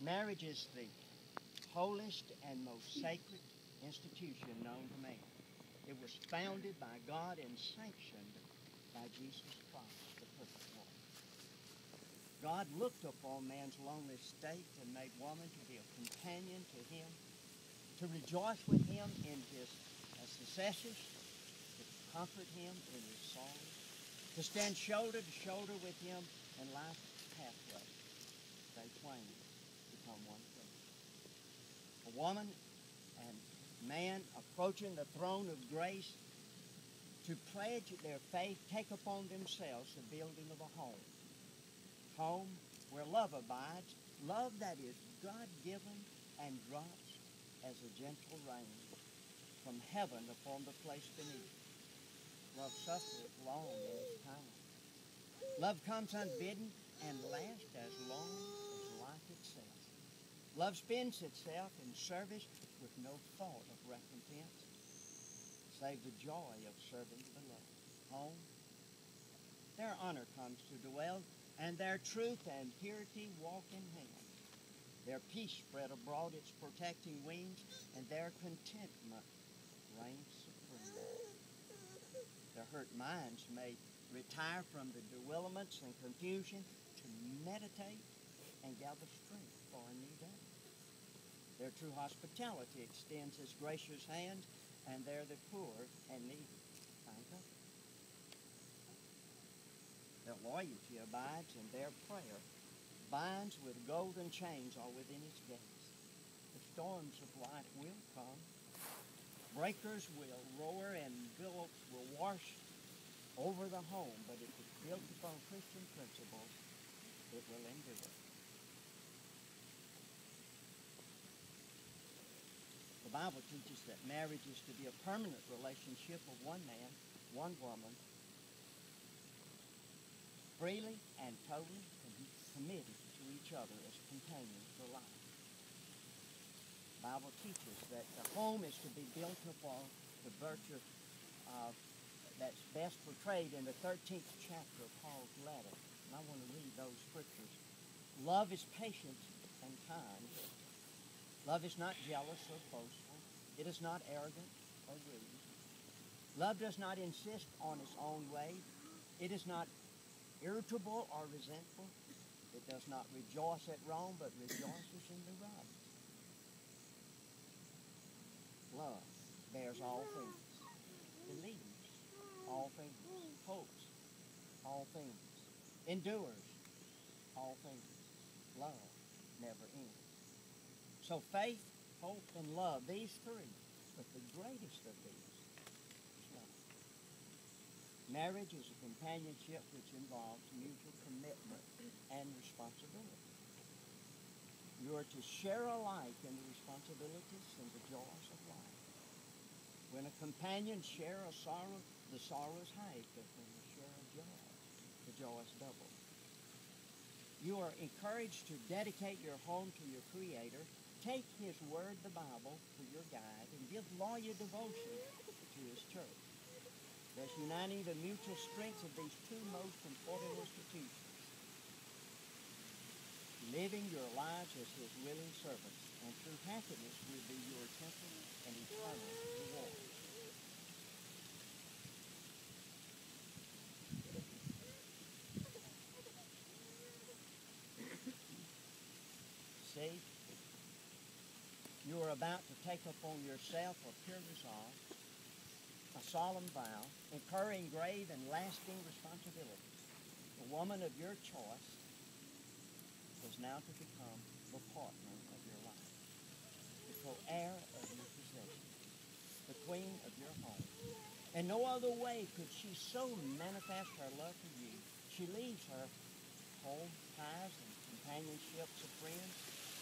Marriage is the holiest and most sacred institution known to man. It was founded by God and sanctioned by Jesus Christ, the perfect one. God looked upon man's lonely state and made woman to be a companion to him, to rejoice with him in his successes, to comfort him in his sorrows, to stand shoulder to shoulder with him in life's pathway. They twain become one flesh. A woman and man approaching the throne of grace to pledge their faith, take upon themselves the building of a home. Home where love abides, love that is God-given and drops as a gentle rain from heaven upon the place beneath. Love suffereth long in its time. Love comes unbidden and lasts as long as life itself. Love spends itself in service with no thought of recompense, save the joy of serving the beloved. Home, their honor comes to dwell, and their truth and purity walk in hand. Their peace spread abroad its protecting wings, and their contentment reigns supreme. Their hurt minds may retire from the bewilderments and confusion to meditate and gather strength for a new day. Their true hospitality extends its gracious hand, and there the poor and needy find comfort. Their loyalty abides, and their prayer binds with golden chains all within its gates. The storms of life will come. Breakers will roar, and billows will wash over the home, but if it's built upon Christian principles, it will endure. The Bible teaches that marriage is to be a permanent relationship of one man, one woman, freely and totally committed to each other as companions for life. The Bible teaches that the home is to be built upon the virtue that's best portrayed in the 13th chapter of Paul's letter. And I want to read those scriptures. Love is patient and kind. Love is not jealous or boastful. It is not arrogant or rude. Love does not insist on its own way. It is not irritable or resentful. It does not rejoice at wrong, but rejoices in the right. Love bears all things, believes all things, hopes all things, endures all things. Love never ends. So faith, hope, and love, these three, but the greatest of these is love. Marriage is a companionship which involves mutual commitment and responsibility. You are to share alike in the responsibilities and the joys of life. When a companion shares a sorrow, the sorrow is halved, but when you share a joy, the joy is doubled. You are encouraged to dedicate your home to your Creator. Take His Word, the Bible, for your guide, and give loyal devotion to His church. Thus uniting the mutual strengths of these two most important institutions. Living your lives as His willing servants, and through happiness will be your temple and eternal reward. See, you are about to take upon yourself a pure resolve, a solemn vow, incurring grave and lasting responsibilities. The woman of your choice is now to become the partner of your life, the co-heir of your possessions, the queen of your home. In no other way could she so manifest her love for you. She leaves her home ties and companionships of friends,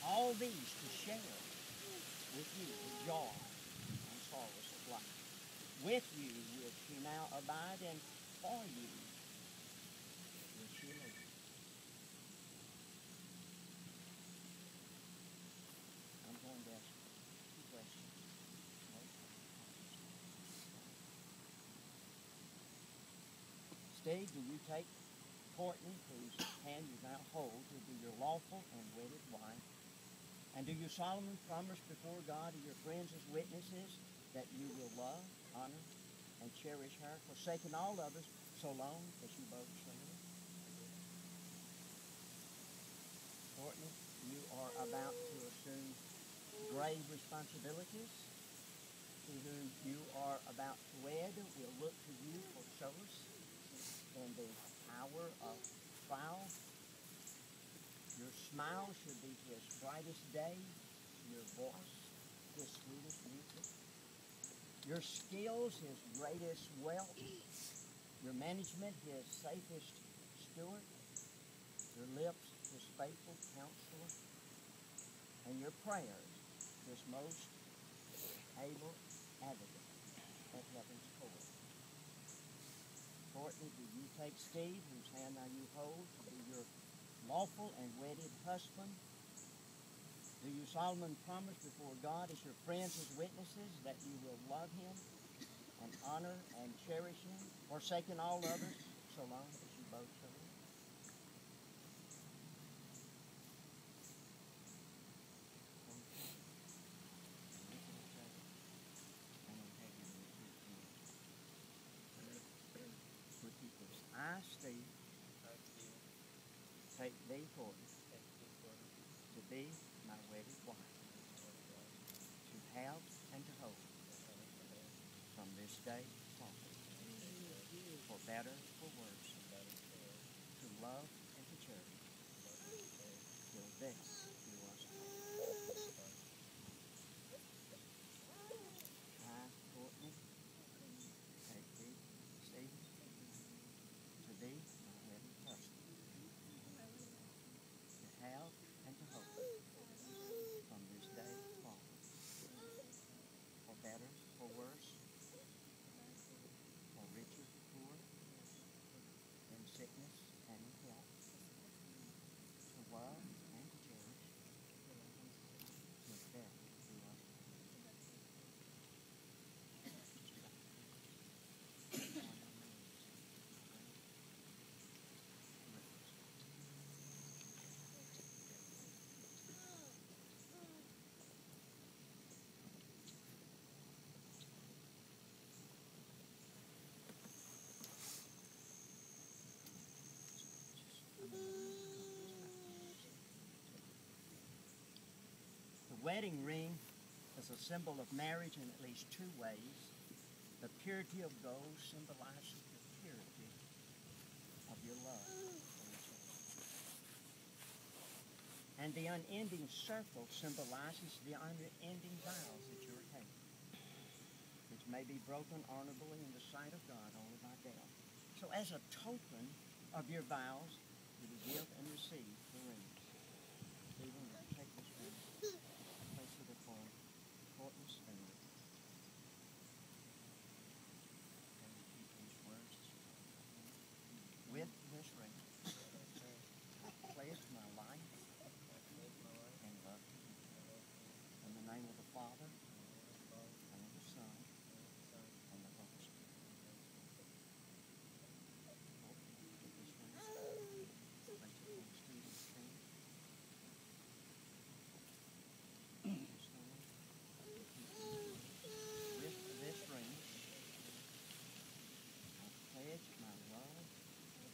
all these to share with you the joy and sorrows of life. With you will she now abide, and for you will she live. I'm going to ask two questions. Steve, do you take Courtney, whose hand you now hold, to be your lawful and wedded wife, And do you solemnly promise before God and your friends as witnesses that you will love, honor, and cherish her, forsaking all others, so long as you both shall live? Courtney, you are about to assume grave responsibilities. To whom you are about to wed will look to you for solace in the hour of trial. Your smile should be his brightest day, your voice his sweetest music, your skills his greatest wealth, your management his safest steward, your lips his faithful counselor, and your prayers his most able advocate at heaven's court. Courtney, do you take Steve, whose hand now you hold, to be your lawful and wedded husband? Do you solemnly promise before God as your friends as witnesses that you will love him and honor and cherish him, forsaking all others, so long as you both shall live? I, Steve, take thee, Courtney, to be my wedded wife, to have and to hold from this day forward, for better, for worse, to love and to cherish, till death do us part. I, Courtney, take thee, Stephen, to be my wedded husband, to have and to hold from this day forward, for better, for worse, for richer, for poor, in sickness and in health, to love and to cherish, till death do us part. The wedding ring is a symbol of marriage in at least two ways. The purity of gold symbolizes the purity of your love for each other. And the unending circle symbolizes the unending vows that you're taking, which may be broken honorably in the sight of God only by death. So as a token of your vows, you will give and receive the ring. Stephen, will you take this ring, place it upon Courtney's finger, and repeat these words. With this ring, I pledge my life and love to you. In the name of the Father, and of the Son, and of the Holy Spirit. With this ring, I pledge my love and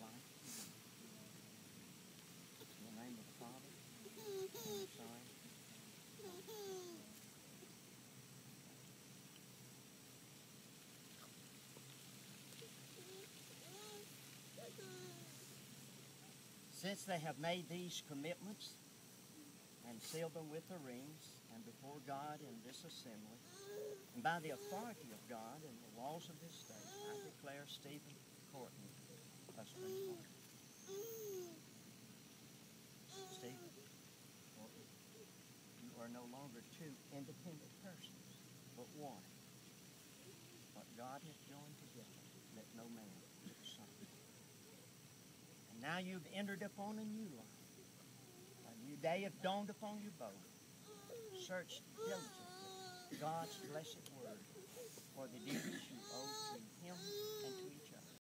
life to you. In the name of the Father, and of the Son, since they have made these commitments and sealed them with the rings, and before God in this assembly, and by the authority of God and the laws of this state, I declare Stephen Courtney husband and wife. Stephen Courtney, you are no longer two independent persons, but one. What God hath joined together, let no man put asunder. And now you've entered upon a new life. A new day hath dawned upon you both. Search diligently God's blessed word for the duties you owe to him and to